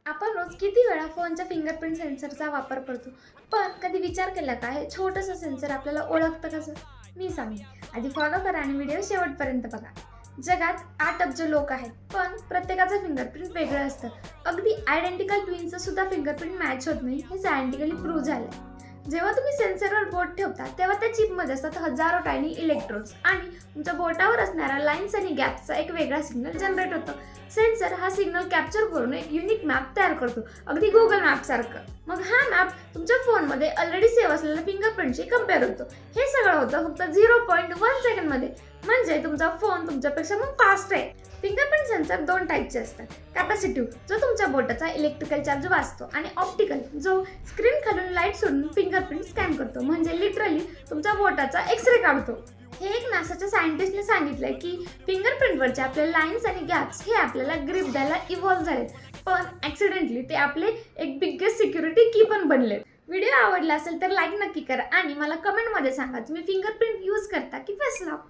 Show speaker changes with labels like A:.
A: आपण रोज किती वेळा फोनच्या फिंगरप्रिंट सेन्सरचा वापर करतो, पण कधी विचार केला का हे छोटंसं सेन्सर आपल्याला ओळखतं कसं? मी सांगेन. आधी फॉलो करा आणि व्हिडिओ शेवटपर्यंत बघा. जगात 8 अब्ज लोक आहेत, पण प्रत्येकाचं फिंगरप्रिंट वेगळं असतं. अगदी आयडेंटिकल ट्विन्सचं सुद्धा फिंगरप्रिंट मॅच होत नाही, हे सायंटिफिकली प्रूव्ह झालंय. जेव्हा तुम्ही सेन्सरवर बोट ठेवता तेव्हा त्या चिपमध्ये असतात हजारो टायनी इलेक्ट्रोड्स आणि तुमच्या बोटावर असणाऱ्या लाईन्स आणि गॅप्सचा एक वेगळा सिग्नल जनरेट होतो. सेन्सर हा सिग्नल कॅप्चर करून एक युनिक मॅप तयार करतो, अगदी गुगल मॅप सारखं. मग हा मॅप तुमच्या फोनमध्ये ऑलरेडी सेव्ह असलेल्या फिंगरप्रिंटशी कम्पेअर होतो. हे सगळं होतं फक्त 0.1 सेकंडमध्ये. म्हणजे तुमचा फोन तुमच्यापेक्षा मग फास्ट आहे. फिंगरप्रिंट सेन्सर 2 टाईपचे असतात. कॅपॅसिटिव्ह, जो तुमच्या बोटाचा इलेक्ट्रिकल चार्ज वाचतो, आणि ऑप्टिकल, जो स्क्रीन खालून लाईट सोडून फिंगरप्रिंट स्कॅन करतो, म्हणजे लिटरली तुमच्या बोटाचा एक्सरे काढतो. हे एक नासाच्या सायंटिस्टने सांगितलंय की फिंगरप्रिंटवरचे आपले लाईन्स आणि गॅप्स हे आपल्याला ग्रिप द्यायला इव्हॉल्व्ह झालेत, पण ॲक्सिडेंटली ते आपले एक बिगेस्ट सिक्युरिटी की पण बनलेत. व्हिडिओ आवडला असेल तर लाईक नक्की करा आणि मला कमेंटमध्ये सांगा तुम्ही फिंगरप्रिंट यूज करता की फेस लॉक.